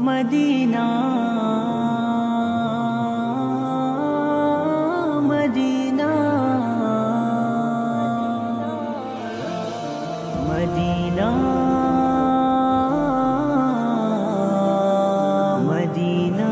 مدینہ مدینہ مدینہ مدینہ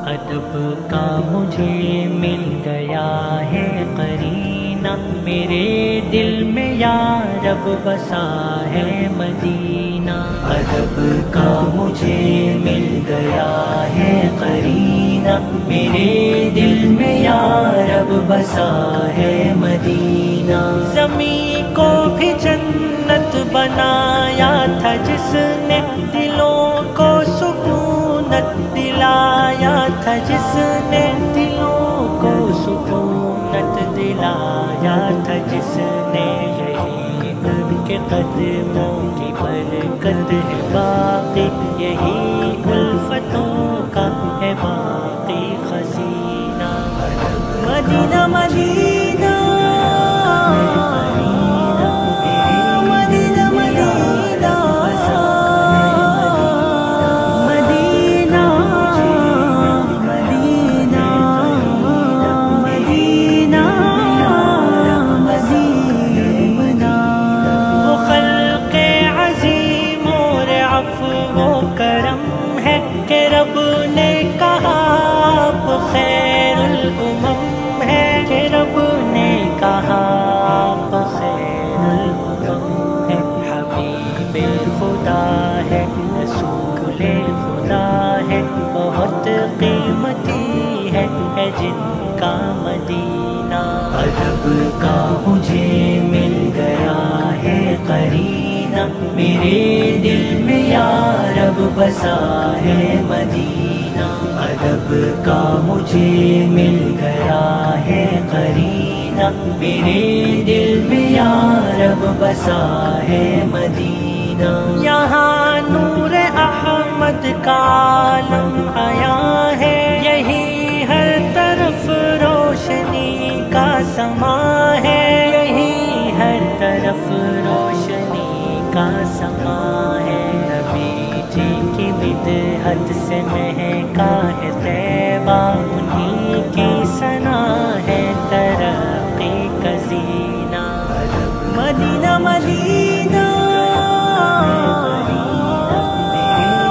ادب کا مجھے مل گیا ہے قرینہ، میرے دل میں یا رب بسا ہے مدینہ۔ ادب کا مجھے مل گیا ہے قرینہ، میرے دل میں یا رب بسا ہے مدینہ۔ زمین کو بھی جنت بنایا تھا جس نے، دلوں کو سکونت دلایا تھا جس نے، دلوں کو سکونت دلایا تھا جس نے۔ یہی ان کے قدموں کی برکت ہے باقی، یہی الفتوں کا ہے باقی خزینہ۔ مدینہ مدینہ رب نے کہا آپ خیر الامم ہے، کہ رب نے کہا آپ خیر الامم ہے۔ حبیب خدا ہے، رسول خدا ہے، بہت قیمتی ہے جن کا مدینہ۔ ادب کا مجھے مل گیا ہے قرینہ، میرے دل میں یا رب بسا ہے مدینہ۔ ادب کا مجھے مل گیا ہے قرینہ، میرے دل میں یا رب بسا ہے مدینہ۔ یہاں نور احمد کا عالم آیا ہے، یہی ہر طرف روشنی کا سما ہے، یہی ہر طرف روشنی کا سما ہے۔ نبی جی کی بدعت سے مہکا ہے طیبہ، انہی کی ثنا ہے ترقی کا زینہ۔ مدینہ مدینہ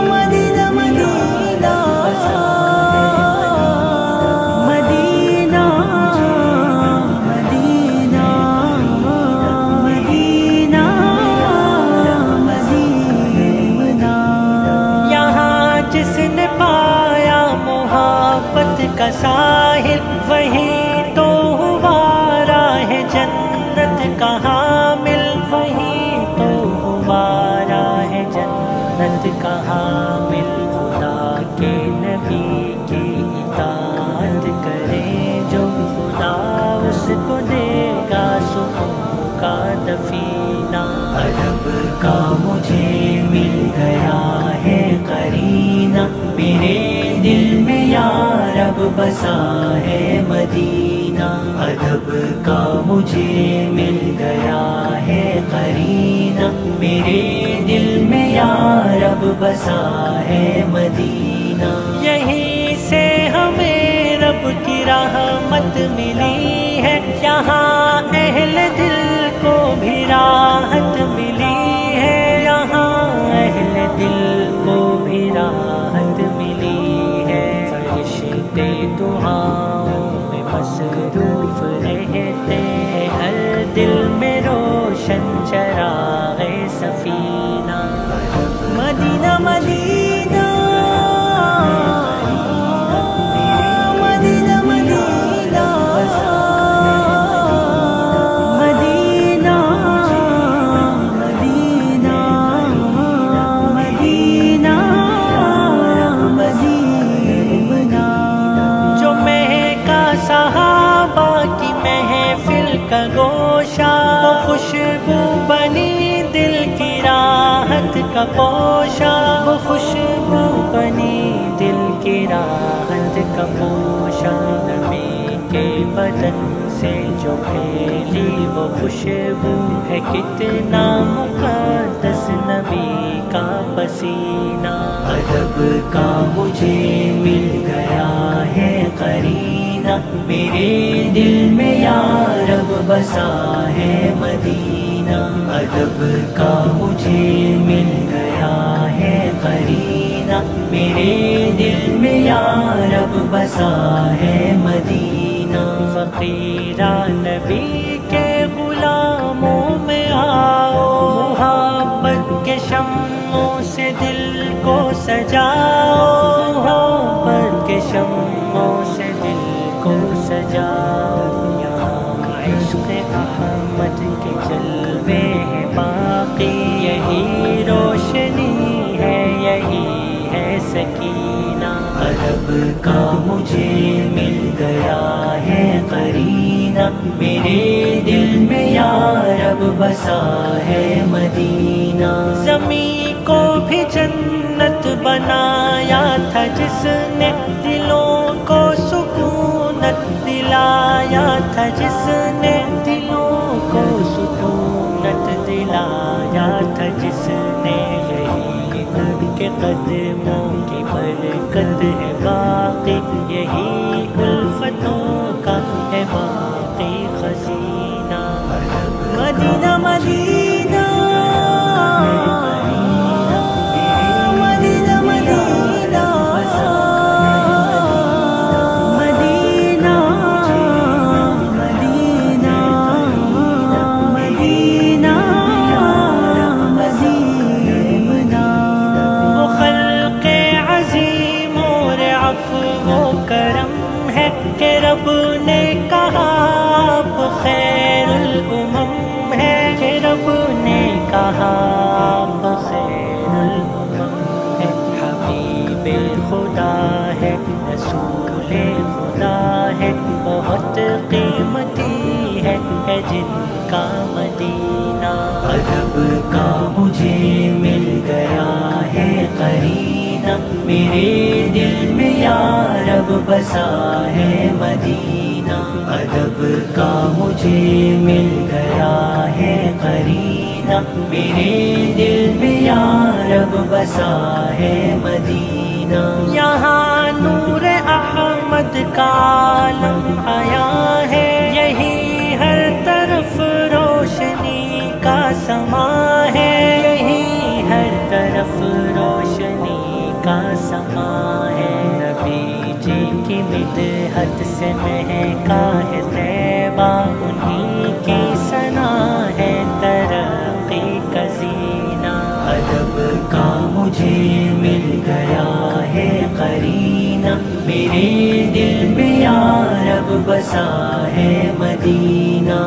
مدینہ مدینہ مدینہ مدینہ مدینہ۔ یہاں جس نے پایا محبت کا ساحل، وہی تو ہوا راہ جنت کا حامل، وہی تو ہوا راہ جنت کا حامل۔ خدا کے نبی کی اطاعت کرے جو، خدا اس کو دے گا سکون کا دفینہ۔ ادب کا مجھے مل گیا ہے قرینہ، میرے دل میں یا رب بسا ہے مدینہ۔ ادب کا مجھے مل گیا ہے قرینہ، میرے دل میں یا رب بسا ہے مدینہ۔ یہیں سے ہمیں رب کی رحمت ملی ہے، یہاں اہل دل کو بھی راحت ملی ہے، یہاں اہل دل کو بھی راحت ملی ہے۔ فرشتے دعاؤں میں مصروف رہتے ہیں، ہر دل میں روشن چراغ سفینہ۔ مدینہ مدینہ مدینہ مدینہ مدینہ مدینہ مدینہ مدینہ۔ جو مہکا صحابہ کی محفل کا گوشہ، وہ خوشبو بنی دل کی راحت کا پوشہ، وہ خوشبو بنی دل کی راحت کا پوشہ۔ نبی کے بدن سے جو جو پھیلی وہ خوشبو ہے کتنا مقدس نبی کا پسینہ. ادب کا مجھے مل گیا ہے قرینہ، میرے دل میں یا رب بسا ہے مدینہ. ادب کا مجھے مل گیا ہے قرینہ، میرے دل میں یا رب بسا ہے مدینہ. فقیرہ نبی کے غلاموں میں آؤ، محبت کے شمعوں سے دل کو سجاؤ، محبت کے شمعوں سے دل کو سجاؤ. یہاں عشق احمد کے جلوے ہیں باقی، یہی روشنی ہے، یہی ہے سکینہ. ادب کا مجھے مل گیا ہے قرینہ، میرے دل میں یا رب بسا ہے مدینہ. زمین کو بھی جنت بنایا تھا جس نے، دلوں کو سکونت دلایا تھا جس نے، دلوں کو سکونت دلایا تھا جس نے. یہی ان کے قدموں کی برکت ہے باقی، یہی الفتوں کا ہے باقی خزینہ. مدینہ مدینہ مدینہ مدینہ مدینہ مدینہ مدینہ. وہ خلق عظیم اور عفو و کرم ہے کہ رب نے کہا آپ خیر الامم ہے، کہ رب نے کہا آپ خیر الامم ہے. حبیب خدا ہے، رسول خدا ہے، بہت قیمتی ہے جن کا مدینہ. ادب کا مجھے مل گیا ہے قرینہ، میرے دل میں یا رب بسا ہے مدینہ. ادب کا مجھے مل گیا ہے قرینہ، میرے دل میں یا رب بسا ہے مدینہ. یہاں نور احمد کا عالم آیا ہے، یہی ہر طرف روشنی کا سما ہے، یہی ہر طرف روشنی کا سما ہے. نبی جی کی مدحت سے مہکا ہے طیبہ، انہی کی ثنا ہے ترقی کا زینہ. ادب کا مجھے مل گیا ہے قرینہ، میرے دل میں یا رب بسا ہے مدینہ.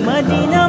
مدینہ مدینہ